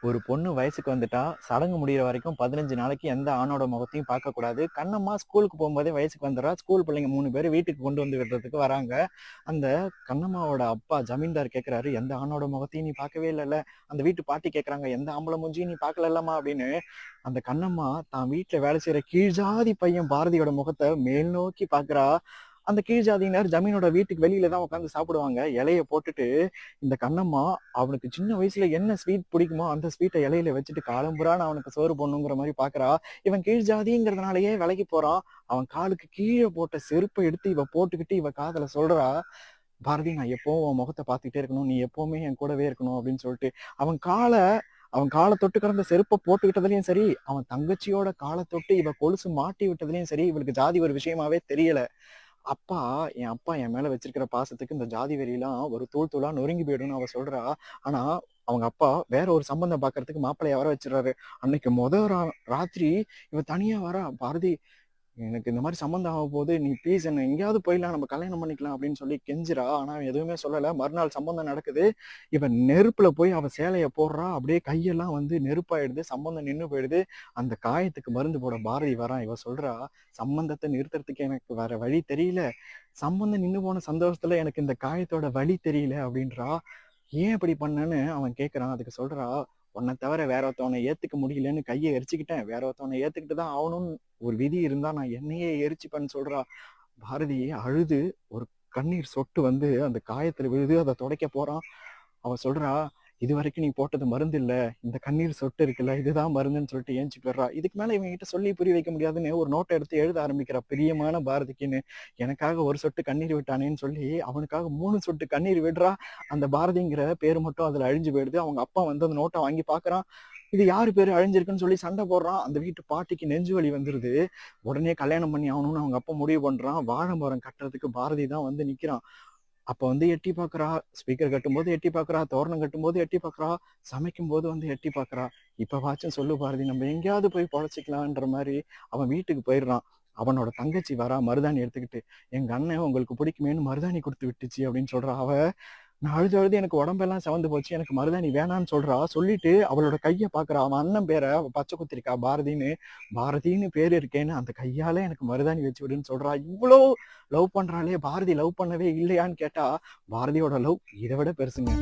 ஒரு பொண்ணு வயசுக்கு வந்துட்டா, சடங்கு முடியிற வரைக்கும் 15 நாளைக்கு எந்த ஆணோட முகத்தையும் பார்க்கக்கூடாது. கண்ணம்மா ஸ்கூலுக்கு போம்போதே வயசுக்கு வந்துர்றா. ஸ்கூல் பிள்ளைங்க 3 பேரு வீட்டுக்கு கொண்டு வந்து விடுறதுக்கு வராங்க. அந்த கண்ணம்மாவோட அப்பா ஜமீன்தார் கேட்கிறாரு, "எந்த ஆணோட முகத்தையும் நீ பார்க்கவே இல்லல்ல?" அந்த வீட்டு பாட்டி கேட்கறாங்க, "எந்த ஆம்பள மூஞ்சியும் நீ பார்க்கலல்லம்மா?" அப்படின்னு. அந்த கண்ணம்மா தான் வீட்ல வேலை செய்ற கீழ் ஜாதி பையன் பாரதியோட முகத்த மேல் நோக்கி பார்க்கிறா. அந்த கீழ் ஜாதியினர் ஜமீனோட வீட்டுக்கு வெளியில தான் உட்கார்ந்து சாப்பிடுவாங்க. இலைய போட்டுட்டு இந்த கண்ணம்மா அவனுக்கு சின்ன வயசுல என்ன ஸ்வீட் பிடிக்குமோ அந்த ஸ்வீட்டை இலையில வச்சுட்டு காலம்புறான்னு அவனுக்கு சோறு போடணுங்கிற மாதிரி பாக்குறா. இவன் கீழ் ஜாதிங்கிறதுனாலயே விலைக்கு போறான். அவன் காலுக்கு கீழே போட்ட செருப்பை எடுத்து இவ போட்டுக்கிட்டு இவ காதுல சொல்றா, பாரதி நான் எப்பவும் உன் முகத்தை பார்த்துக்கிட்டே இருக்கணும், நீ எப்பவுமே என் கூடவே இருக்கணும் அப்படின்னு சொல்லிட்டு அவன் காலை அவன் காலை தொட்டு கிடந்த செருப்பை போட்டுக்கிட்டதுலயும் சரி, அவன் தங்கச்சியோட காலை தொட்டு இவ கொலுசு மாட்டி விட்டதுலயும் சரி, இவளுக்கு ஜாதி ஒரு விஷயமாவே தெரியல. அப்பா அப்பா என் மேல வச்சிருக்கிற பாசத்துக்கு இந்த ஜாதி வெறியெல்லாம் ஒரு தூள் தூளா நொறுங்கி போயிடும்னு அவ சொல்றா. ஆனா அவங்க அப்பா வேற ஒரு சம்பந்தம் பாக்குறதுக்கு மாப்பிள்ளைய வர வச்சிடறாரு. அன்னைக்கு ராத்திரி இவ தனியா வரா. பாரதி எனக்கு இந்த மாதிரி சம்மந்தம் ஆக போகுது, நீ ப்ளீஸ் என்ன எங்கேயாவது போயிடலாம், நம்ம கல்யாணம் பண்ணிக்கலாம் அப்படின்னு சொல்லி கெஞ்சுறா. ஆனா அவன் எதுவுமே சொல்லல. மறுநாள் சம்பந்தம் நடக்குது. இவன் நெருப்புல போய் அவ சேலைய போடுறா. அப்படியே கையெல்லாம் வந்து நெருப்பாயிடுது. சம்பந்தம் நின்னு போயிடுது. அந்த காயத்துக்கு மருந்து போட பாரதி வரான். இவ சொல்றா, சம்பந்தத்தை நிறுத்துறதுக்கு எனக்கு வேற வழி தெரியல, சம்பந்தம் நின்னு போன சந்தோஷத்துல எனக்கு இந்த காயத்தோட வழி தெரியல அப்படின்றா. ஏன் இப்படி பண்ணேன்னு அவன் கேட்கறான். அதுக்கு சொல்றா, உன்னை தவிர வேற ஒருத்தவனை ஏத்துக்க முடியலன்னு கையை எரிச்சுக்கிட்டேன், வேற ஒருத்தவனை ஏத்துக்கிட்டு தான் ஆகணும்னு ஒரு விதி இருந்தா நான் என்னையே எரிச்சுப்பேன்னு சொல்றா. பாரதி அழுது ஒரு கண்ணீர் சொட்டு வந்து அந்த காயத்துல விழுது. அதை துடைக்க போறான். அவ சொல்றா, இது வரைக்கும் நீ போட்டது மருந்து இல்ல, இந்த கண்ணீர் சொட்டு இருக்குல்ல இதுதான் மருந்துன்னு சொல்லிட்டு ஏஞ்சி போயிடுறா. இதுக்கு மேல இவங்க கிட்ட சொல்லி புரிய வைக்க முடியாதுன்னு ஒரு நோட்டை எடுத்து எழுத ஆரம்பிக்கிறா. பிரியமான பாரதிக்குன்னு எனக்காக ஒரு சொட்டு கண்ணீர் விட்டானேன்னு சொல்லி அவனுக்காக 3 சொட்டு கண்ணீர் விடுறா. அந்த பாரதிங்கிற பேரு மட்டும் அதுல அழிஞ்சு போயிடுது. அவங்க அப்பா வந்து அந்த நோட்டை வாங்கி பாக்குறான். இது யாரு பேரு அழிஞ்சிருக்குன்னு சொல்லி சண்டை போடுறான். அந்த வீட்டு பாட்டிக்கு நெஞ்சு வலி வந்துருது. உடனே கல்யாணம் பண்ணி ஆகணும்னு அவங்க அப்பா முடிவு பண்றான். வாழை மரம் கட்டுறதுக்கு பாரதி தான் வந்து நிக்கிறான். அப்ப வந்து எட்டி பாக்குறா. ஸ்பீக்கர் கட்டும்போது எட்டி பாக்குறா, தோரணம் கட்டும்போது எட்டி பாக்குறா, சமைக்கும் போது வந்து எட்டி பாக்குறா. இப்பவாச்சும் சொல்லு பாரதி, நம்ம எங்கேயாவது போய் பொழைச்சிக்கலான்ற மாதிரி அவன் வீட்டுக்கு போயிடுறான். அவனோட தங்கச்சி வரா மருதாணி எடுத்துக்கிட்டு, எங்க அண்ணன் உங்களுக்கு பிடிக்குமேன்னு மருதாணி கொடுத்து விட்டுச்சு அப்படின்னு சொல்றா. அவ நான் அழுது அழுது எனக்கு உடம்பெல்லாம் செவந்து போச்சு, எனக்கு மருதாணி வேணான்னு சொல்றா. சொல்லிட்டு அவளோட கைய பாக்குறா. அவன் அண்ணன் பேரை அவ பச்சை குத்திருக்கா பாரதின்னு. பாரதின்னு பேரு இருக்கேன்னு அந்த கையால எனக்கு மருதாணி வச்சு விடுன்னு சொல்றா. இவ்வளோ லவ் பண்றாளே, பாரதி லவ் பண்ணவே இல்லையான்னு கேட்டா பாரதியோட லவ் இதை விட பெருசுங்க.